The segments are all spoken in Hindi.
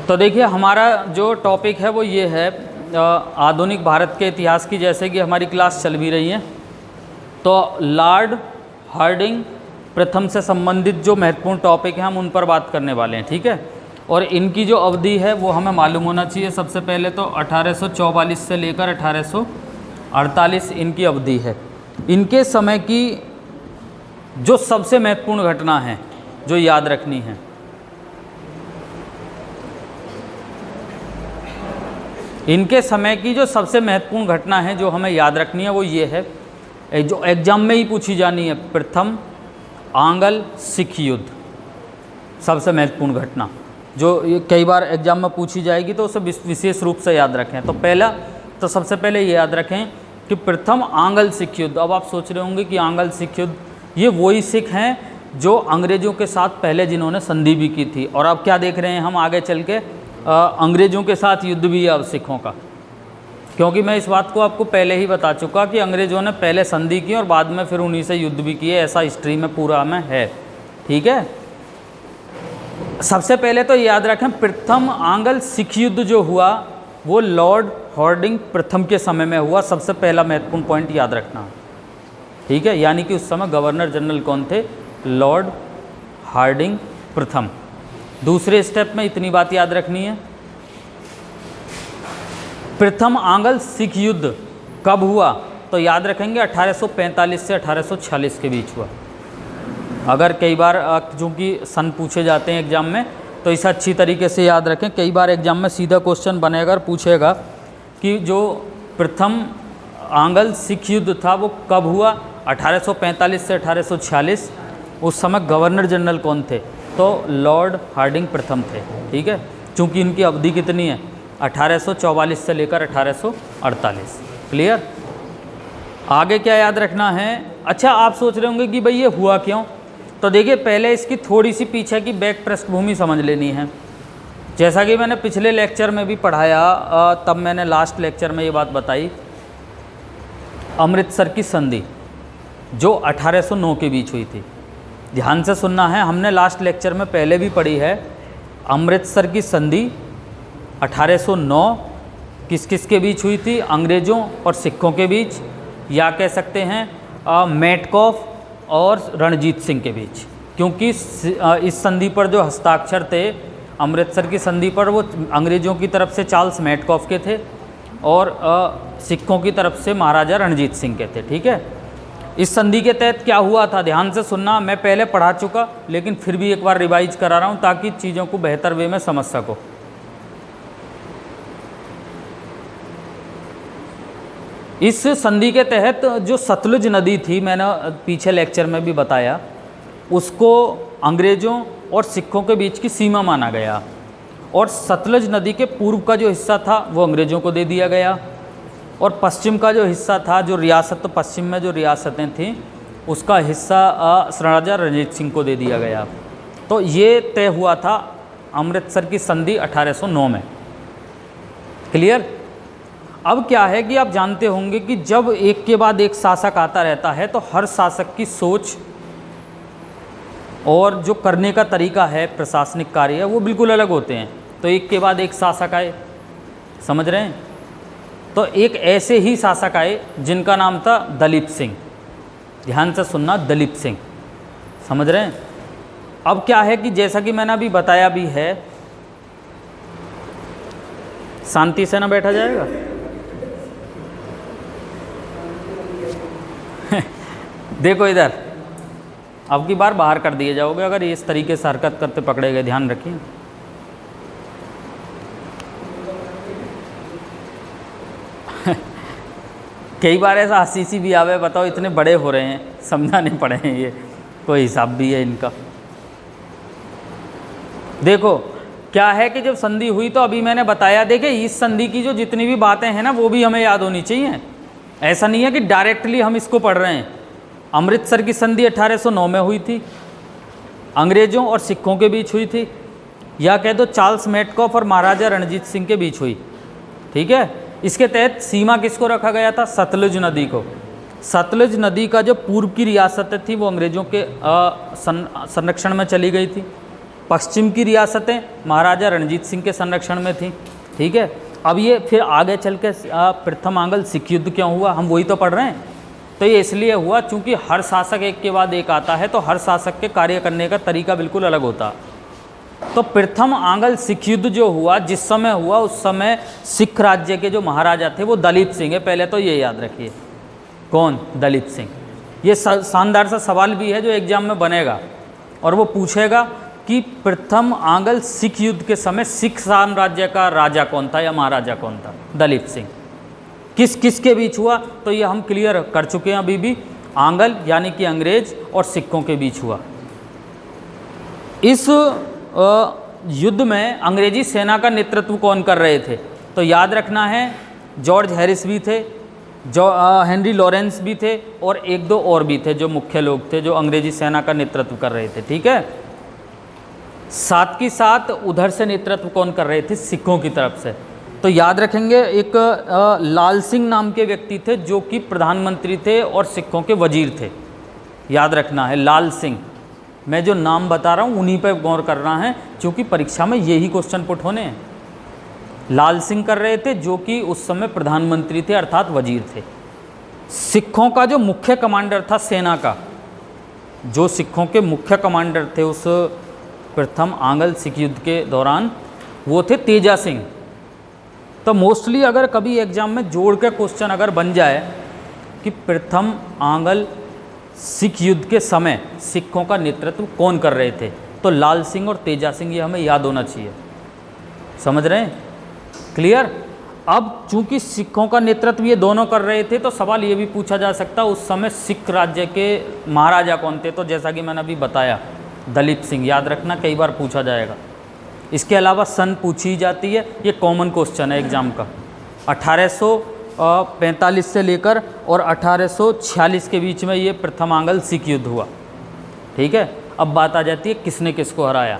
तो देखिए हमारा जो टॉपिक है वो ये है आधुनिक भारत के इतिहास की, जैसे कि हमारी क्लास चल भी रही है। तो लॉर्ड हार्डिंग प्रथम से संबंधित जो महत्वपूर्ण टॉपिक हैं हम उन पर बात करने वाले हैं, ठीक है। और इनकी जो अवधि है वो हमें मालूम होना चाहिए। सबसे पहले तो 1844 से लेकर 1848 इनकी अवधि है। इनके समय की जो सबसे महत्वपूर्ण घटना है जो याद रखनी है, इनके समय की जो सबसे महत्वपूर्ण घटना है जो हमें याद रखनी है वो ये है, जो एग्जाम में ही पूछी जानी है, प्रथम आंग्ल सिख युद्ध। सबसे महत्वपूर्ण घटना जो कई बार एग्जाम में पूछी जाएगी तो उसे विशेष रूप से याद रखें। तो पहला तो सबसे पहले ये याद रखें कि प्रथम आंग्ल सिख युद्ध। अब आप सोच रहे होंगे कि आंग्ल सिख युद्ध ये वही सिख हैं जो अंग्रेज़ों के साथ पहले जिन्होंने संधि भी की थी। और अब क्या देख रहे हैं हम आगे चल के, अंग्रेज़ों के साथ युद्ध भी है अब सिखों का, क्योंकि मैं इस बात को आपको पहले ही बता चुका कि अंग्रेज़ों ने पहले संधि की और बाद में फिर उन्हीं से युद्ध भी किए, ऐसा हिस्ट्री में पूरा में है, ठीक है। सबसे पहले तो याद रखें प्रथम आंग्ल सिख युद्ध जो हुआ वो लॉर्ड हार्डिंग प्रथम के समय में हुआ। सबसे पहला महत्वपूर्ण पॉइंट याद रखना, ठीक है। यानी कि उस समय गवर्नर जनरल कौन थे? लॉर्ड हार्डिंग प्रथम। दूसरे स्टेप में इतनी बात याद रखनी है, प्रथम आंग्ल सिख युद्ध कब हुआ? तो याद रखेंगे 1845 से 1846 के बीच हुआ। अगर कई बार चूँकि सन पूछे जाते हैं एग्जाम में तो इसे अच्छी तरीके से याद रखें। कई बार एग्जाम में सीधा क्वेश्चन बनेगा और पूछेगा कि जो प्रथम आंग्ल सिख युद्ध था वो कब हुआ? 1845 से 1846। उस समय गवर्नर जनरल कौन थे? तो लॉर्ड हार्डिंग प्रथम थे, ठीक है। चूँकि इनकी अवधि कितनी है? 1844 से लेकर 1848। क्लियर? आगे क्या याद रखना है? अच्छा, आप सोच रहे होंगे कि भाई ये हुआ क्यों? तो देखिए पहले इसकी थोड़ी सी पीछे की बैक पृष्ठभूमि समझ लेनी है। जैसा कि मैंने पिछले लेक्चर में भी पढ़ाया, तब मैंने लास्ट लेक्चर में ये बात बताई, अमृतसर की संधि जो 1809 के बीच हुई थी। ध्यान से सुनना है, हमने लास्ट लेक्चर में पहले भी पढ़ी है। अमृतसर की संधि 1809 किस किस के बीच हुई थी? अंग्रेज़ों और सिखों के बीच, या कह सकते हैं मेटकॉफ और रणजीत सिंह के बीच। क्योंकि इस संधि पर जो हस्ताक्षर थे अमृतसर की संधि पर वो अंग्रेज़ों की तरफ से चार्ल्स मेटकॉफ के थे और सिखों की तरफ से महाराजा रणजीत सिंह के थे, ठीक है। इस संधि के तहत क्या हुआ था? ध्यान से सुनना, मैं पहले पढ़ा चुका लेकिन फिर भी एक बार रिवाइज करा रहा हूँ ताकि चीज़ों को बेहतर वे में समझ सको। इस संधि के तहत जो सतलुज नदी थी, मैंने पीछे लेक्चर में भी बताया, उसको अंग्रेज़ों और सिखों के बीच की सीमा माना गया और सतलुज नदी के पूर्व का जो हिस्सा था वो अंग्रेज़ों को दे दिया गया और पश्चिम का जो हिस्सा था, जो रियासत, तो पश्चिम में जो रियासतें थीं उसका हिस्सा महाराजा रणजीत सिंह को दे दिया गया। तो ये तय हुआ था अमृतसर की संधि 1809 में। क्लियर? अब क्या है कि आप जानते होंगे कि जब एक के बाद एक शासक आता रहता है तो हर शासक की सोच और जो करने का तरीका है, प्रशासनिक कार्य है, वो बिल्कुल अलग होते हैं। तो एक के बाद एक शासक आए, समझ रहे हैं? तो एक ऐसे ही शासक आए जिनका नाम था दलीप सिंह। ध्यान से सुनना, दलीप सिंह, समझ रहे हैं? अब क्या है कि जैसा कि मैंने अभी बताया भी है, शांति से ना बैठा जाएगा। देखो इधर, अब की बार बाहर कर दिए जाओगे अगर ये इस तरीके से हरकत करते पकड़े गए, ध्यान रखिए। कई बार ऐसा हंसी भी आवे, बताओ इतने बड़े हो रहे हैं, समझाने पड़े हैं, ये कोई हिसाब भी है इनका। देखो क्या है कि जब संधि हुई तो अभी मैंने बताया, देखिए इस संधि की जो जितनी भी बातें हैं ना वो भी हमें याद होनी चाहिए। ऐसा नहीं है कि डायरेक्टली हम इसको पढ़ रहे हैं। अमृतसर की संधि 1809 में हुई थी, अंग्रेज़ों और सिखों के बीच हुई थी, या कह दो चार्ल्स मेटकॉफ और महाराजा रणजीत सिंह के बीच हुई, ठीक है। इसके तहत सीमा किसको रखा गया था? सतलुज नदी को। सतलुज नदी का जो पूर्व की रियासतें थी वो अंग्रेज़ों के संरक्षण में चली गई थी, पश्चिम की रियासतें महाराजा रणजीत सिंह के संरक्षण में थी। ठीक है, अब ये फिर आगे चल के प्रथम आंग्ल सिख युद्ध क्यों हुआ, हम वही तो पढ़ रहे हैं। तो ये इसलिए हुआ चूँकि हर शासक एक के बाद एक आता है, तो हर शासक के कार्य करने का तरीका बिल्कुल अलग होता। तो प्रथम आंग्ल सिख युद्ध जो हुआ, जिस समय हुआ, उस समय सिख राज्य के जो महाराजा थे वो दलीप सिंह है। पहले तो ये याद रखिए, कौन? दलीप सिंह। ये शानदार सा सवाल भी है जो एग्जाम में बनेगा, और वो पूछेगा कि प्रथम आंग्ल सिख युद्ध के समय सिख साम्राज्य का राजा कौन था या महाराजा कौन था? दलीप सिंह। किस किस के बीच हुआ? तो ये हम क्लियर कर चुके हैं अभी भी, आंग्ल यानी कि अंग्रेज और सिखों के बीच हुआ। इस युद्ध में अंग्रेजी सेना का नेतृत्व कौन कर रहे थे? तो याद रखना है, जॉर्ज हैरिस भी थे, हेनरी लॉरेंस भी थे, और एक दो और भी थे जो मुख्य लोग थे जो अंग्रेजी सेना का नेतृत्व कर रहे थे। ठीक है, साथ ही साथ उधर से नेतृत्व कौन कर रहे थे? सिखों की तरफ से। तो याद रखेंगे, एक लाल सिंह नाम के व्यक्ति थे जो कि प्रधानमंत्री थे और सिखों के वजीर थे। याद रखना है, लाल सिंह। मैं जो नाम बता रहा हूँ उन्हीं पर गौर करना है, क्योंकि परीक्षा में यही क्वेश्चन पुट होने हैं। लाल सिंह कर रहे थे जो कि उस समय प्रधानमंत्री थे, अर्थात वजीर थे। सिखों का जो मुख्य कमांडर था सेना का, जो सिखों के मुख्य कमांडर थे उस प्रथम आंग्ल सिख युद्ध के दौरान, वो थे तेजा सिंह। तो मोस्टली अगर कभी एग्जाम में जोड़ के क्वेश्चन अगर बन जाए कि प्रथम आंग्ल सिख युद्ध के समय सिखों का नेतृत्व कौन कर रहे थे, तो लाल सिंह और तेजा सिंह, ये हमें याद होना चाहिए। समझ रहे हैं? क्लियर? अब चूंकि सिखों का नेतृत्व ये दोनों कर रहे थे, तो सवाल ये भी पूछा जा सकता उस समय सिख राज्य के महाराजा कौन थे? तो जैसा कि मैंने अभी बताया, दलीप सिंह। याद रखना, कई बार पूछा जाएगा। इसके अलावा सन पूछी जाती है, ये कॉमन क्वेश्चन है एग्जाम का। 1845 से लेकर और 1846 के बीच में ये प्रथम आंग्ल सिख युद्ध हुआ। ठीक है, अब बात आ जाती है किसने किसको हराया।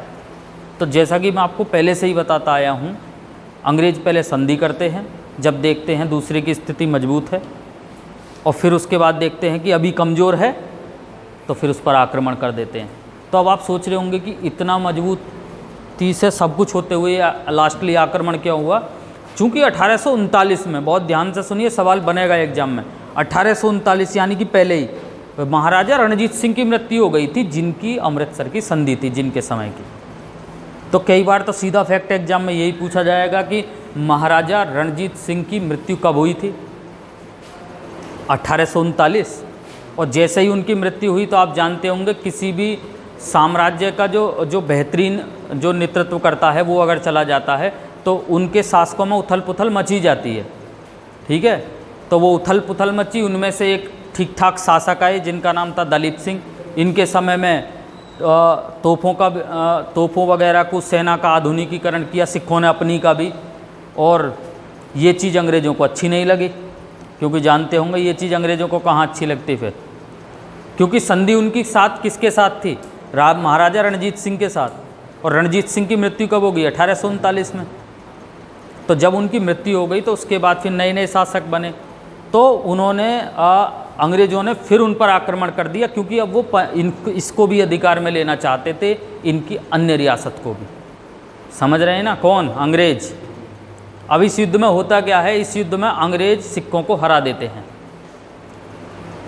तो जैसा कि मैं आपको पहले से ही बताता आया हूँ, अंग्रेज पहले संधि करते हैं, जब देखते हैं दूसरे की स्थिति मजबूत है, और फिर उसके बाद देखते हैं कि अभी कमज़ोर है, तो फिर उस पर आक्रमण कर देते हैं। तो अब आप सोच रहे होंगे कि इतना मजबूती से सब कुछ होते हुए लास्टली आक्रमण क्यों हुआ? चूँकि 1839 में, बहुत ध्यान से सुनिए, सवाल बनेगा एग्जाम में, 1839 यानी कि पहले ही महाराजा रणजीत सिंह की मृत्यु हो गई थी, जिनकी अमृतसर की संधि थी, जिनके समय की। तो कई बार तो सीधा फैक्ट एग्जाम में यही पूछा जाएगा कि महाराजा रणजीत सिंह की मृत्यु कब हुई थी? 1839। और जैसे ही उनकी मृत्यु हुई, तो आप जानते होंगे किसी भी साम्राज्य का जो बेहतरीन जो नेतृत्व करता है वो अगर चला जाता है, तो उनके शासकों में उथल पुथल मची जाती है। ठीक है, तो वो उथल पुथल मची, उनमें से एक ठीक ठाक शासक आए जिनका नाम था दलीप सिंह। इनके समय में तोपों वगैरह को, सेना का आधुनिकीकरण किया सिखों ने, अपनी का भी, और ये चीज़ अंग्रेज़ों को अच्छी नहीं लगी, क्योंकि जानते होंगे ये चीज़ अंग्रेज़ों को कहाँ अच्छी लगती फिर, क्योंकि संधि उनकी साथ किसके साथ थी? महाराजा रणजीत सिंह के साथ। और रणजीत सिंह की मृत्यु कब हो गई? 1839 में। तो जब उनकी मृत्यु हो गई, तो उसके बाद फिर नए नए शासक बने, तो उन्होंने अंग्रेज़ों ने फिर उन पर आक्रमण कर दिया, क्योंकि अब वो इसको भी अधिकार में लेना चाहते थे, इनकी अन्य रियासत को भी। समझ रहे हैं ना? कौन? अंग्रेज। अब इस युद्ध में होता क्या है? इस युद्ध में अंग्रेज सिखों को हरा देते हैं।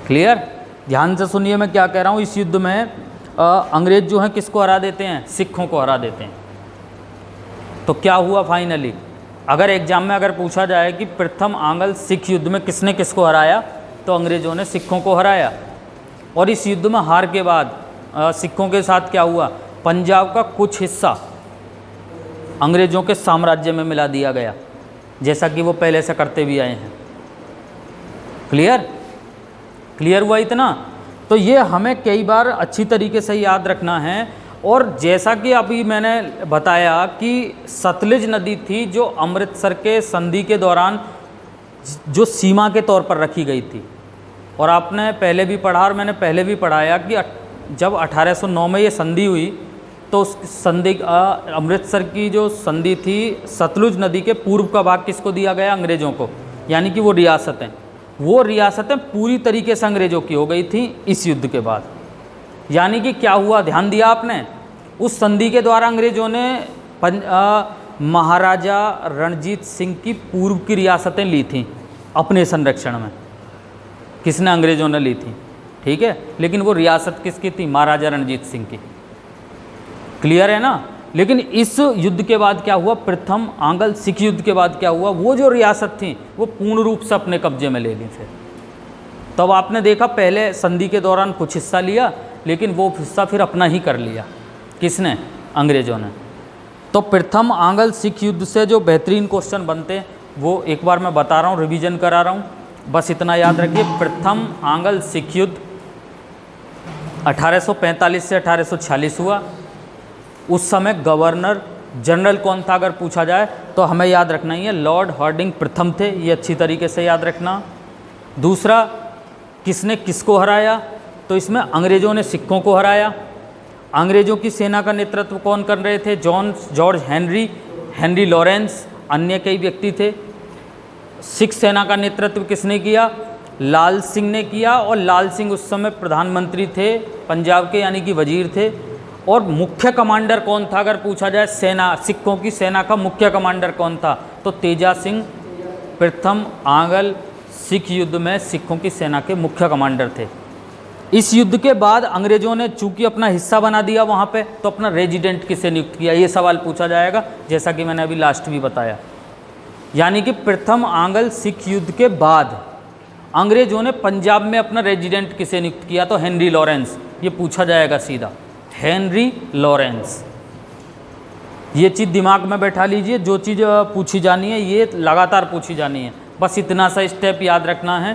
क्लियर? ध्यान से सुनिए मैं क्या कह रहा हूँ। इस युद्ध में अंग्रेज जो हैं किसको हरा देते हैं? सिखों को हरा देते हैं। तो क्या हुआ फाइनली? अगर एग्जाम में अगर पूछा जाए कि प्रथम आंग्ल सिख युद्ध में किसने किसको हराया, तो अंग्रेज़ों ने सिखों को हराया। और इस युद्ध में हार के बाद सिखों के साथ क्या हुआ? पंजाब का कुछ हिस्सा अंग्रेज़ों के साम्राज्य में मिला दिया गया, जैसा कि वो पहले से करते भी आए हैं। क्लियर? क्लियर हुआ इतना? तो ये हमें कई बार अच्छी तरीके से याद रखना है। और जैसा कि अभी मैंने बताया कि सतलुज नदी थी जो अमृतसर के संधि के दौरान जो सीमा के तौर पर रखी गई थी, और आपने पहले भी पढ़ा और मैंने पहले भी पढ़ाया कि जब 1809 में ये संधि हुई, तो उस संधि अमृतसर की जो संधि थी, सतलुज नदी के पूर्व का भाग किसको दिया गया? अंग्रेज़ों को। यानी कि वो रियासतें पूरी तरीके से अंग्रेज़ों की हो गई थी इस युद्ध के बाद। यानी कि क्या हुआ? ध्यान दिया आपने उस संधि के द्वारा अंग्रेजों ने महाराजा रणजीत सिंह की पूर्व की रियासतें ली थीं अपने संरक्षण में। किसने? अंग्रेजों ने ली थी, ठीक है। लेकिन वो रियासत किसकी थी? महाराजा रणजीत सिंह की। क्लियर है ना। लेकिन इस युद्ध के बाद क्या हुआ? प्रथम आंग्ल सिख युद्ध के बाद क्या हुआ? वो जो रियासत थी वो पूर्ण रूप से अपने कब्जे में ले ली। फिर तब आपने देखा पहले संधि के दौरान कुछ हिस्सा लिया, लेकिन वो हिस्सा फिर अपना ही कर लिया। किसने? अंग्रेजों ने। तो प्रथम आंग्ल सिख युद्ध से जो बेहतरीन क्वेश्चन बनते हैं वो एक बार मैं बता रहा हूँ, रिवीजन करा रहा हूँ, बस इतना याद रखिए। प्रथम आंग्ल सिख युद्ध 1845 से 1846 हुआ। उस समय गवर्नर जनरल कौन था अगर पूछा जाए तो हमें याद रखना ही है, लॉर्ड हार्डिंग प्रथम थे, ये अच्छी तरीके से याद रखना। दूसरा, किसने किसको हराया? तो इसमें अंग्रेज़ों ने सिखों को हराया। अंग्रेज़ों की सेना का नेतृत्व कौन कर रहे थे? जॉर्ज हेनरी लॉरेंस, अन्य कई व्यक्ति थे। सिख सेना का नेतृत्व किसने किया? लाल सिंह ने किया। और लाल सिंह उस समय प्रधानमंत्री थे पंजाब के, यानी कि वजीर थे। और मुख्य कमांडर कौन था अगर पूछा जाए? सेना, सिखों की सेना का मुख्य कमांडर कौन था? तो तेजा सिंह प्रथम आंग्ल सिख युद्ध में सिखों की सेना के मुख्य कमांडर थे। इस युद्ध के बाद अंग्रेजों ने चूंकि अपना हिस्सा बना दिया वहाँ पे, तो अपना रेजिडेंट किसे नियुक्त किया? ये सवाल पूछा जाएगा, जैसा कि मैंने अभी लास्ट भी बताया। यानी कि प्रथम आंग्ल सिख युद्ध के बाद अंग्रेजों ने पंजाब में अपना रेजिडेंट किसे नियुक्त किया? तो हेनरी लॉरेंस। ये पूछा जाएगा सीधा, हेनरी लॉरेंस। ये चीज़ दिमाग में बैठा लीजिए, जो चीज़ पूछी जानी है ये लगातार पूछी जानी है। बस इतना सा स्टेप याद रखना है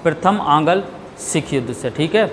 प्रथम आंग्ल सिख युद्ध से, ठीक है।